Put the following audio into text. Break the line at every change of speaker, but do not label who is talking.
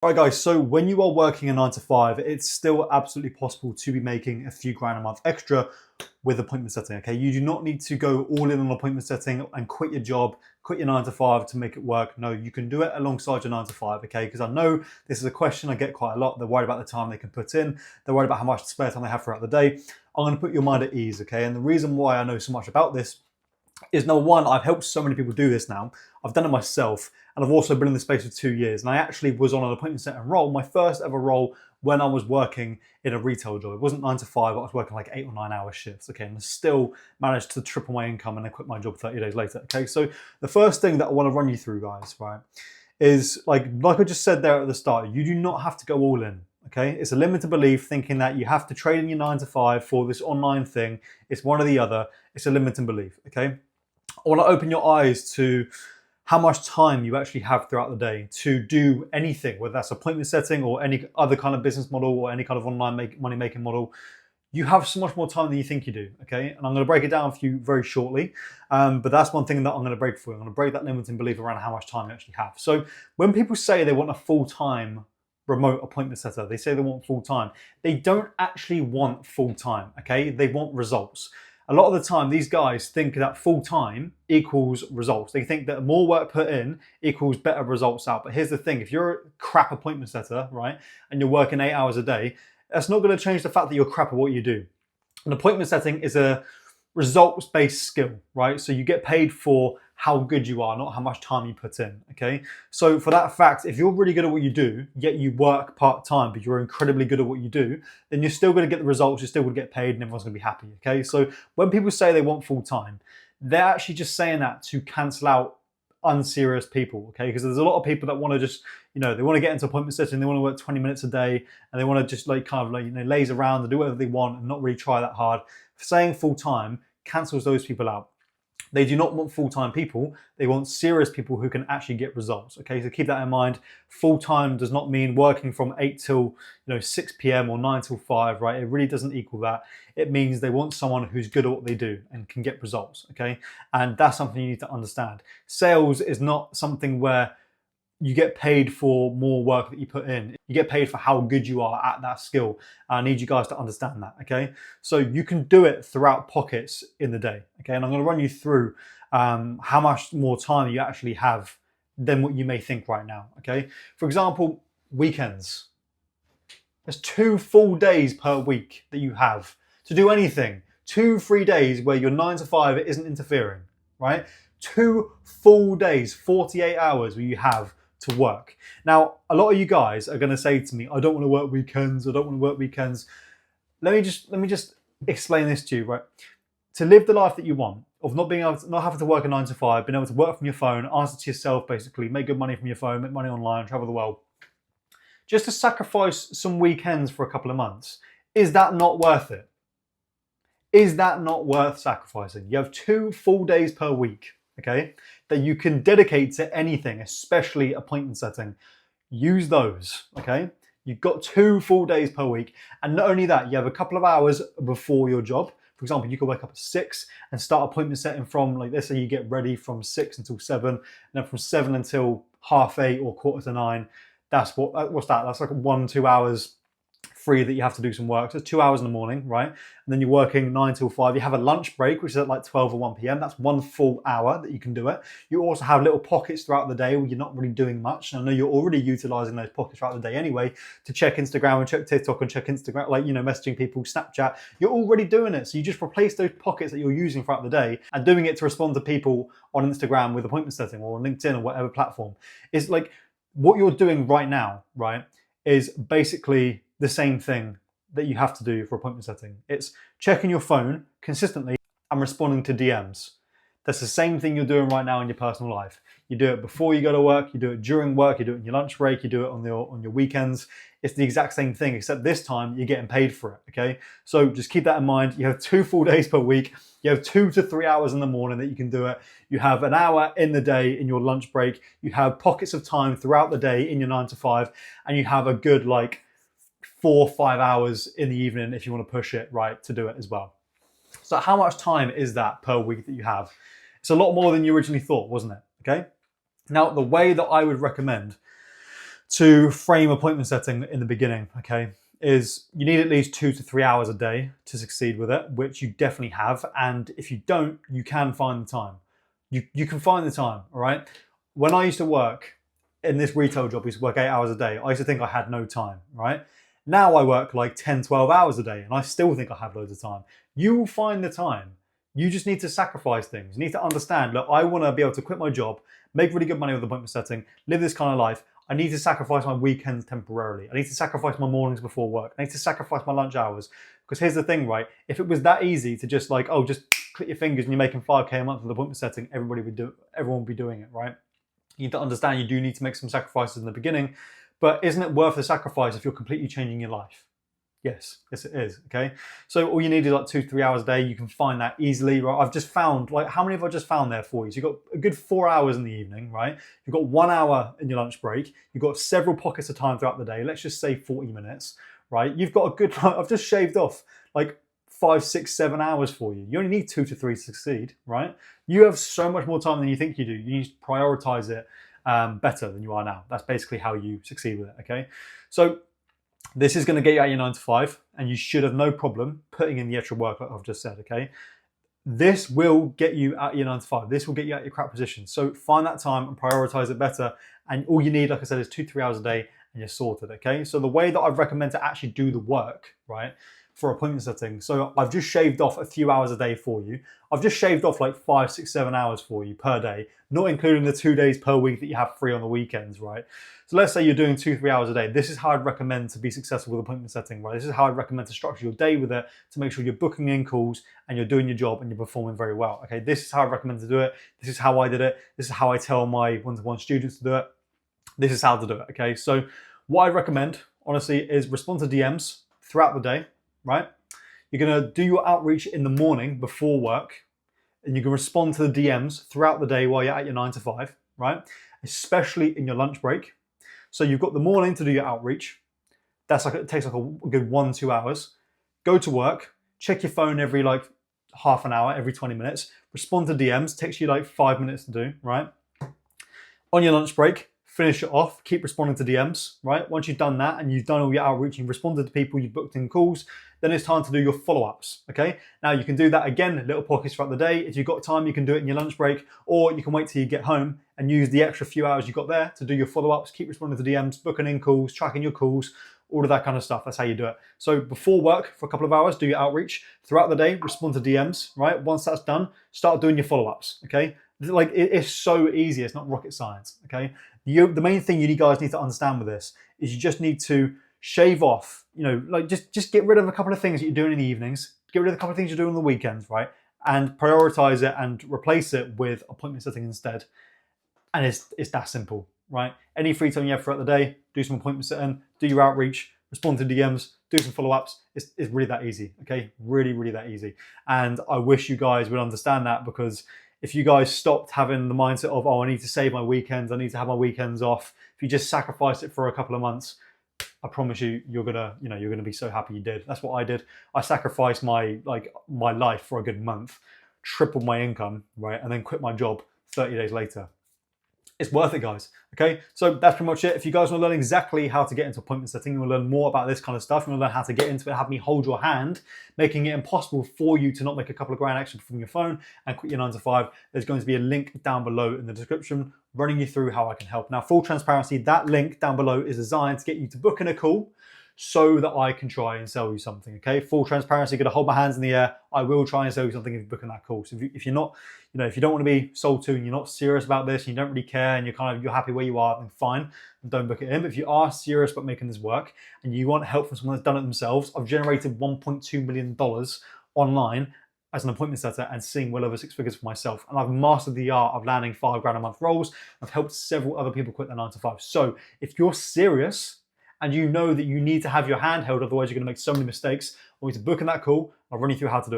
Right, guys, so when you are working a 9 to 5, it's still absolutely possible to be making a few grand a month extra with appointment setting, okay? You do not need to go all in on appointment setting and quit your job, quit your 9 to 5 to make it work. No, you can do it alongside your 9 to 5, okay? Because I know this is a question I get quite a lot. They're worried about the time they can put in. They're worried about how much spare time they have throughout the day. I'm gonna put your mind at ease, okay? And the reason why I know so much about this is number one, I've helped so many people do this now. I've done it myself, and I've also been in the space for 2 years. And I actually was on an appointment setting role, my first ever role when I was working in a retail job. It wasn't 9 to 5, I was working like 8 or 9 hour shifts, okay? And I still managed to triple my income and then quit my job 30 days later, okay? So the first thing that I wanna run you through, guys, right, is like I just said there at the start, you do not have to go all in. Okay, it's a limited belief thinking that you have to trade in your 9 to 5 for this online thing. It's one or the other. It's a limiting belief. Okay, I want to open your eyes to how much time you actually have throughout the day to do anything, whether that's appointment setting or any other kind of business model or any kind of online money making model. You have so much more time than you think you do, okay? And I'm going to break it down for you very shortly, but that's one thing that I'm going to break for you. I'm going to break that limiting belief around how much time you actually have. So when people say they want a full-time remote appointment setter, they say they want full-time, they don't actually want full-time, okay? They want results. A lot of the time, these guys think that full-time equals results. They think that more work put in equals better results out. But here's the thing, if you're a crap appointment setter, right, and you're working 8 hours a day, that's not gonna change the fact that you're crap at what you do. An appointment setting is a results-based skill, right? So you get paid for how good you are, not how much time you put in, okay? So for that fact, if you're really good at what you do, yet you work part-time, but you're incredibly good at what you do, then you're still gonna get the results, you're still gonna get paid, and everyone's gonna be happy, okay? So when people say they want full-time, they're actually just saying that to cancel out unserious people, okay? Because there's a lot of people that wanna just, they wanna get into appointment setting, they wanna work 20 minutes a day, and they wanna just laze around and do whatever they want and not really try that hard. Saying full-time cancels those people out. They do not want full-time people. They want serious people who can actually get results. Okay, so keep that in mind. Full-time does not mean working from 8 till 6 p.m. or 9 till 5, right? It really doesn't equal that. It means they want someone who's good at what they do and can get results, okay? And that's something you need to understand. Sales is not something where you get paid for more work that you put in. You get paid for how good you are at that skill. I need you guys to understand that, okay? So you can do it throughout pockets in the day, okay? And I'm gonna run you through how much more time you actually have than what you may think right now, okay? For example, weekends. There's 2 full days per week that you have to do anything. 2 free days where your 9 to 5 isn't interfering, right? 2 full days, 48 hours where you have to work. Now, a lot of you guys are going to say to me, I don't want to work weekends, I don't want to work weekends. Let me just explain this to you, right? To live the life that you want, of not having to work a 9 to 5, being able to work from your phone, answer to yourself basically, make good money from your phone, make money online, travel the world, just to sacrifice some weekends for a couple of months, is that not worth it? Is that not worth sacrificing? You have 2 full days per week, okay, that you can dedicate to anything, especially appointment setting. Use those, okay? You've got 2 full days per week. And not only that, you have a couple of hours before your job. For example, you could wake up at 6 and start appointment setting from, like, let's say you get ready from 6 until 7, and then from 7 until 8:30 or 8:45. What's that? That's like 1-2 hours free that you have to do some work. So it's 2 hours in the morning, right? And then you're working 9 till 5. You have a lunch break, which is at like 12 or 1 p.m. That's 1 full hour that you can do it. You also have little pockets throughout the day where you're not really doing much. And I know you're already utilizing those pockets throughout the day anyway to check Instagram and check TikTok and check Instagram, messaging people, Snapchat. You're already doing it. So you just replace those pockets that you're using throughout the day and doing it to respond to people on Instagram with appointment setting or on LinkedIn or whatever platform. It's like what you're doing right now, right, is basically the same thing that you have to do for appointment setting. It's checking your phone consistently and responding to DMs. That's the same thing you're doing right now in your personal life. You do it before you go to work, you do it during work, you do it in your lunch break, you do it on your weekends. It's the exact same thing, except this time you're getting paid for it, okay? So just keep that in mind. You have 2 full days per week. You have 2 to 3 hours in the morning that you can do it. You have an hour in the day in your lunch break. You have pockets of time throughout the day in your 9 to 5, and you have a good 4 or 5 hours in the evening if you want to push it, right, to do it as well. So how much time is that per week that you have? It's a lot more than you originally thought, wasn't it? Okay. Now, the way that I would recommend to frame appointment setting in the beginning, okay, is you need at least 2 to 3 hours a day to succeed with it, which you definitely have. And if you don't, you can find the time. You can find the time, all right? When I used to work in this retail job, I used to work 8 hours a day. I used to think I had no time, right? Now I work like 10, 12 hours a day and I still think I have loads of time. You will find the time. You just need to sacrifice things. You need to understand, look, I want to be able to quit my job, make really good money with appointment setting, live this kind of life. I need to sacrifice my weekends temporarily. I need to sacrifice my mornings before work. I need to sacrifice my lunch hours. Because here's the thing, right? If it was that easy to just like, oh, just click your fingers and you're making 5K a month with appointment setting, everyone would be doing it, right? You need to understand you do need to make some sacrifices in the beginning, but isn't it worth the sacrifice if you're completely changing your life? Yes, yes it is, okay? So all you need is like 2 to 3 hours a day. You can find that easily, right? I've just found, like, how many have I just found there for you? So you've got a good 4 hours in the evening, right? You've got 1 hour in your lunch break. You've got several pockets of time throughout the day. Let's just say 40 minutes, right? You've got a good, I've just shaved off like 5, 6, 7 hours for you. You only need 2 to 3 to succeed, right? You have so much more time than you think you do. You need to prioritize it better than you are now. That's basically how you succeed with it, okay? So this is going to get you out your 9 to 5, and you should have no problem putting in the extra work like I've just said, okay? This will get you out your 9 to 5. This will get you out your crap position. So find that time and prioritize it better. And all you need, like I said, is 2 to 3 hours a day and you're sorted, okay? So the way that I've recommend to actually do the work, right, for appointment setting. So I've just shaved off a few hours a day for you. I've just shaved off like 5, 6, 7 hours for you per day, not including the 2 days per week that you have free on the weekends, right? So let's say you're doing 2, 3 hours a day. This is how I'd recommend to be successful with appointment setting, right? This is how I'd recommend to structure your day with it to make sure you're booking in calls and you're doing your job and you're performing very well, okay? This is how I recommend to do it. This is how I did it. This is how I tell my one-to-one students to do it. This is how to do it, okay? So what I recommend, honestly, is respond to DMs throughout the day, right? You're gonna do your outreach in the morning before work, and you can respond to the DMs throughout the day while you're at your 9 to 5, right? Especially in your lunch break. So you've got the morning to do your outreach. That's like, it takes like a good 1-2 hours. Go to work, check your phone every like half an hour, every 20 minutes. Respond to DMs, takes you like 5 minutes to do, right? On your lunch break, finish it off, keep responding to DMs, right? Once you've done that and you've done all your outreach, you've responded to people, you've booked in calls, then it's time to do your follow-ups, okay? Now you can do that again, little pockets throughout the day. If you've got time, you can do it in your lunch break, or you can wait till you get home and use the extra few hours you got there to do your follow-ups, keep responding to DMs, booking in calls, tracking your calls, all of that kind of stuff. That's how you do it. So before work for a couple of hours, do your outreach. Throughout the day, respond to DMs, right? Once that's done, start doing your follow-ups, okay? Like, it's so easy, it's not rocket science, okay? The main thing you guys need to understand with this is you just need to shave off, you know, like just get rid of a couple of things that you're doing in the evenings, get rid of a couple of things you're doing on the weekends, right? And prioritize it and replace it with appointment setting instead. And it's that simple, right? Any free time you have throughout the day, do some appointment setting, do your outreach, respond to DMs, do some follow-ups. It's really that easy, okay? Really, really that easy. And I wish you guys would understand that, because if you guys stopped having the mindset of, oh, I need to save my weekends, I need to have my weekends off, if you just sacrifice it for a couple of months, I promise you, you're gonna be so happy you did. That's what I did. I sacrificed my life for a good month, tripled my income, right, and then quit my job 30 days later. It's worth it, guys. Okay, so that's pretty much it. If you guys want to learn exactly how to get into appointment setting, you want to learn more about this kind of stuff, you want to learn how to get into it, have me hold your hand, making it impossible for you to not make a couple of grand extra from your phone and quit your 9 to 5, there's going to be a link down below in the description running you through how I can help. Now, full transparency, that link down below is designed to get you to book in a call so that I can try and sell you something, okay? Full transparency, gonna hold my hands in the air. I will try and sell you something if you book in that call. So if you're not, if you don't want to be sold to and you're not serious about this, and you don't really care, and you're happy where you are, then fine, don't book it in. But if you are serious about making this work and you want help from someone that's done it themselves, I've generated $1.2 million online as an appointment setter and seeing well over 6 figures for myself. And I've mastered the art of landing 5 grand a month roles. I've helped several other people quit their 9 to 5. So if you're serious, and you know that you need to have your hand held, otherwise you're going to make so many mistakes, I want you to book in that call. I'll run you through how to do it.